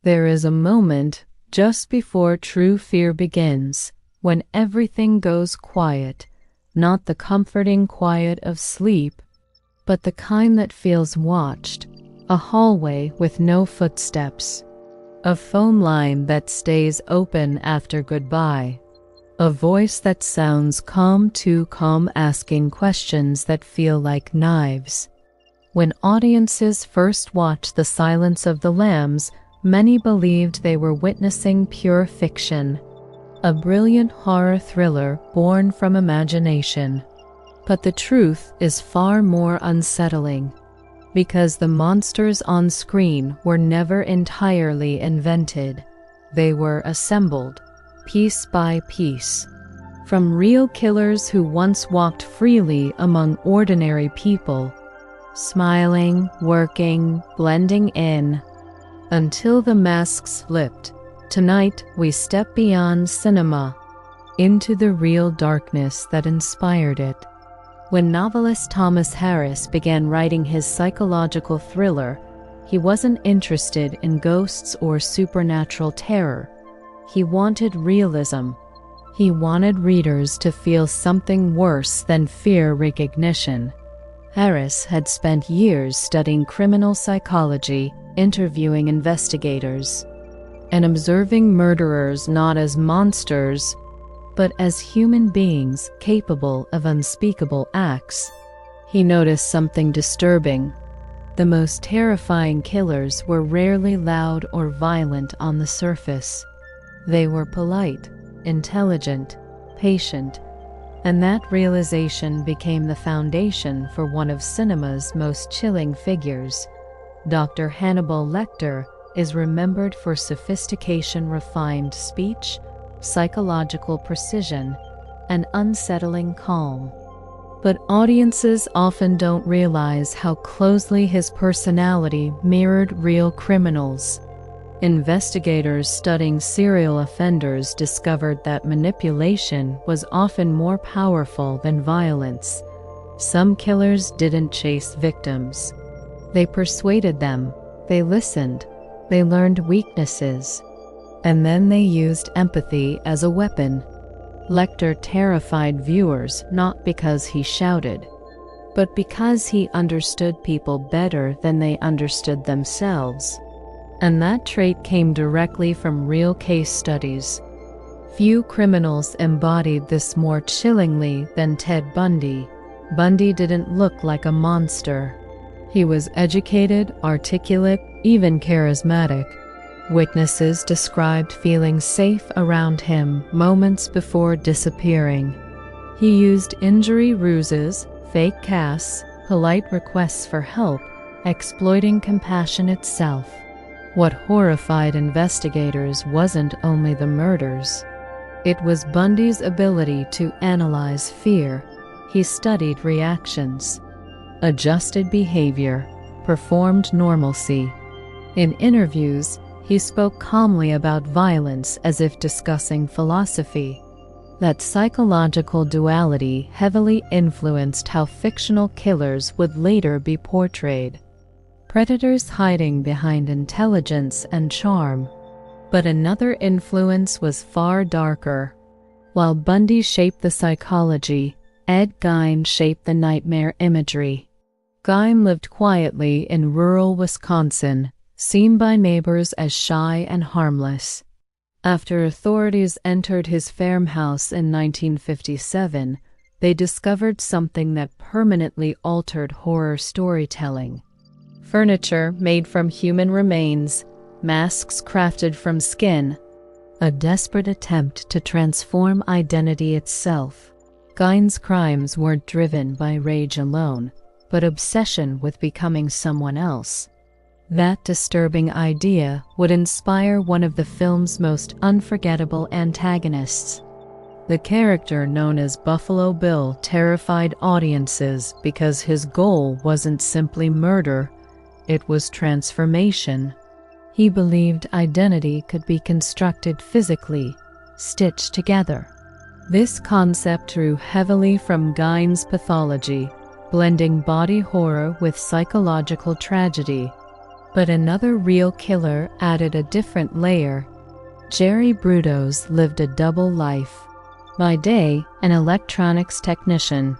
There is a moment just before true fear begins, when everything goes quiet, not the comforting quiet of sleep, but the kind that feels watched, a hallway with no footsteps, a phone line that stays open after goodbye, a voice that sounds calm too calm asking questions that feel like knives. When audiences first watched The Silence of the Lambs, many believed they were witnessing pure fiction, a brilliant horror thriller born from imagination. But the truth is far more unsettling, because the monsters on screen were never entirely invented. They were assembled, piece by piece, from real killers who once walked freely among ordinary people, smiling, working, blending in, until the masks slipped. Tonight, we step beyond cinema into the real darkness that inspired it. When novelist Thomas Harris began writing his psychological thriller, he wasn't interested in ghosts or supernatural terror. He wanted realism. He wanted readers to feel something worse than fear recognition. Harris had spent years studying criminal psychology, interviewing investigators, and observing murderers not as monsters, but as human beings capable of unspeakable acts. He noticed something disturbing. The most terrifying killers were rarely loud or violent on the surface. They were polite, intelligent, patient, and that realization became the foundation for one of cinema's most chilling figures. Dr. Hannibal Lecter is remembered for sophistication, refined speech, psychological precision, and unsettling calm. But audiences often don't realize how closely his personality mirrored real criminals. Investigators studying serial offenders discovered that manipulation was often more powerful than violence. Some killers didn't chase victims. They persuaded them, they listened, they learned weaknesses, and then they used empathy as a weapon. Lecter terrified viewers not because he shouted, but because he understood people better than they understood themselves. And that trait came directly from real case studies. Few criminals embodied this more chillingly than Ted Bundy. Bundy didn't look like a monster. He was educated, articulate, even charismatic. Witnesses described feeling safe around him moments before disappearing. He used injury ruses, fake casts, polite requests for help, exploiting compassion itself. What horrified investigators wasn't only the murders. It was Bundy's ability to analyze fear. He studied reactions, adjusted behavior, performed normalcy. In interviews, he spoke calmly about violence as if discussing philosophy. That psychological duality heavily influenced how fictional killers would later be portrayed. Predators hiding behind intelligence and charm. But another influence was far darker. While Bundy shaped the psychology, Ed Gein shaped the nightmare imagery. Gein lived quietly in rural Wisconsin, seen by neighbors as shy and harmless. After authorities entered his farmhouse in 1957, they discovered something that permanently altered horror storytelling. Furniture made from human remains, masks crafted from skin, a desperate attempt to transform identity itself. Gein's crimes weren't driven by rage alone, but obsession with becoming someone else. That disturbing idea would inspire one of the film's most unforgettable antagonists. The character known as Buffalo Bill terrified audiences because his goal wasn't simply murder, it was transformation. He believed identity could be constructed physically, stitched together. This concept drew heavily from Gein's pathology, blending body horror with psychological tragedy. But another real killer added a different layer. Jerry Brudos lived a double life. By day, an electronics technician.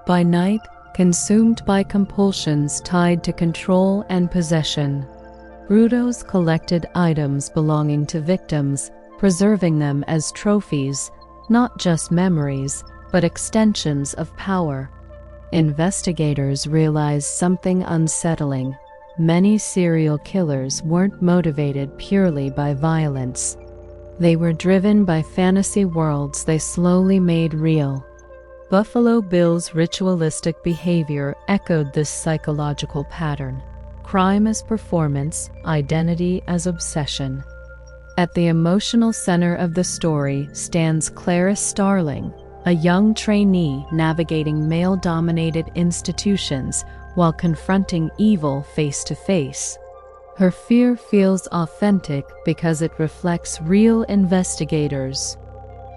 By night, consumed by compulsions tied to control and possession. Brudos collected items belonging to victims, preserving them as trophies, not just memories, but extensions of power. Investigators realized something unsettling. Many serial killers weren't motivated purely by violence. They were driven by fantasy worlds they slowly made real. Buffalo Bill's ritualistic behavior echoed this psychological pattern. Crime as performance, identity as obsession. At the emotional center of the story stands Clarice Starling, a young trainee navigating male-dominated institutions while confronting evil face to face. Her fear feels authentic because it reflects real investigators.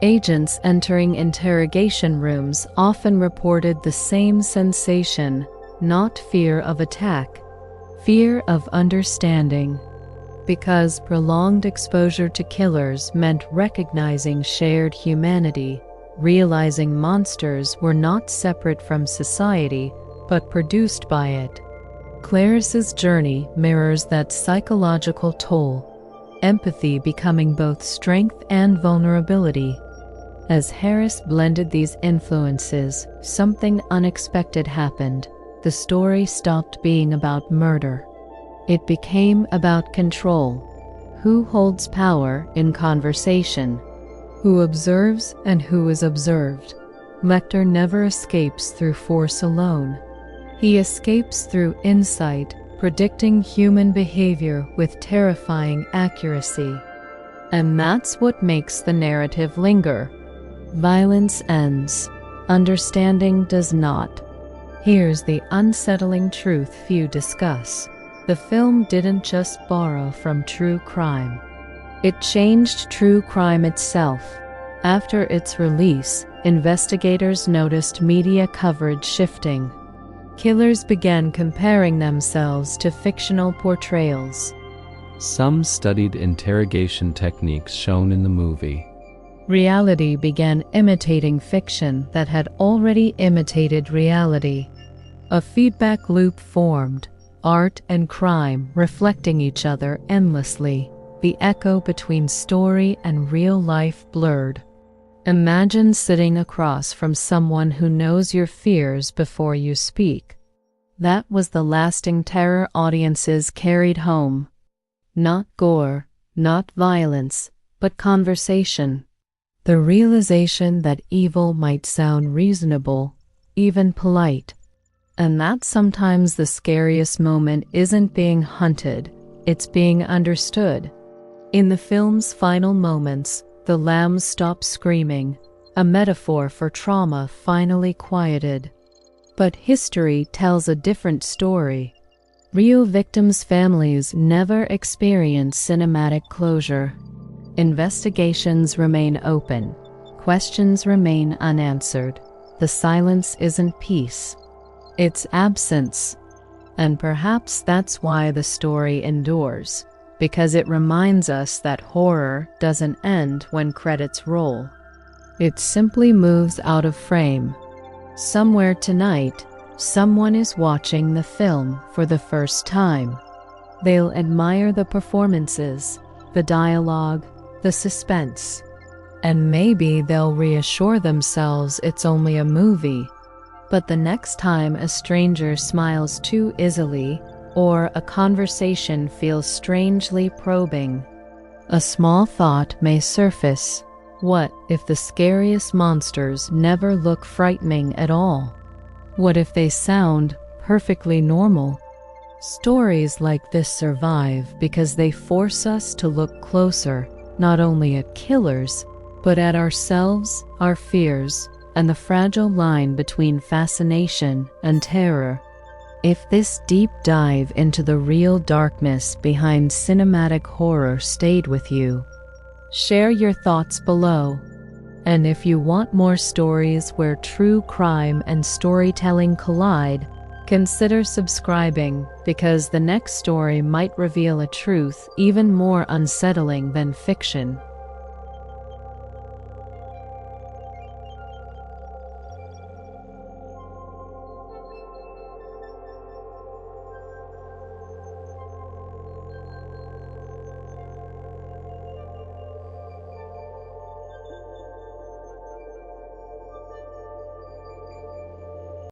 Agents entering interrogation rooms often reported the same sensation, not fear of attack, fear of understanding. Because prolonged exposure to killers meant recognizing shared humanity, realizing monsters were not separate from society, but produced by it. Clarice's journey mirrors that psychological toll, empathy becoming both strength and vulnerability. As Harris blended these influences, something unexpected happened. The story stopped being about murder. It became about control. Who holds power in conversation? Who observes and who is observed? Lecter never escapes through force alone. He escapes through insight, predicting human behavior with terrifying accuracy. And that's what makes the narrative linger. Violence ends. Understanding does not. Here's the unsettling truth few discuss. The film didn't just borrow from true crime. It changed true crime itself. After its release, investigators noticed media coverage shifting. Killers began comparing themselves to fictional portrayals. Some studied interrogation techniques shown in the movie. Reality began imitating fiction that had already imitated reality. A feedback loop formed, art and crime reflecting each other endlessly. The echo between story and real life blurred. Imagine sitting across from someone who knows your fears before you speak. That was the lasting terror audiences carried home. Not gore, not violence, but conversation. The realization that evil might sound reasonable, even polite. And that sometimes the scariest moment isn't being hunted, it's being understood. In the film's final moments, the lambs stop screaming, a metaphor for trauma finally quieted. But history tells a different story. Real victims' families never experience cinematic closure. Investigations remain open. Questions remain unanswered. The silence isn't peace. It's absence. And perhaps that's why the story endures. Because it reminds us that horror doesn't end when credits roll. It simply moves out of frame. Somewhere tonight, someone is watching the film for the first time. They'll admire the performances, the dialogue, the suspense. And maybe they'll reassure themselves it's only a movie. But the next time a stranger smiles too easily, or a conversation feels strangely probing, a small thought may surface. What if the scariest monsters never look frightening at all? What if they sound perfectly normal? Stories like this survive because they force us to look closer, not only at killers, but at ourselves, our fears, and the fragile line between fascination and terror. If this deep dive into the real darkness behind cinematic horror stayed with you, share your thoughts below. And if you want more stories where true crime and storytelling collide, Consider subscribing, because the next story might reveal a truth even more unsettling than fiction.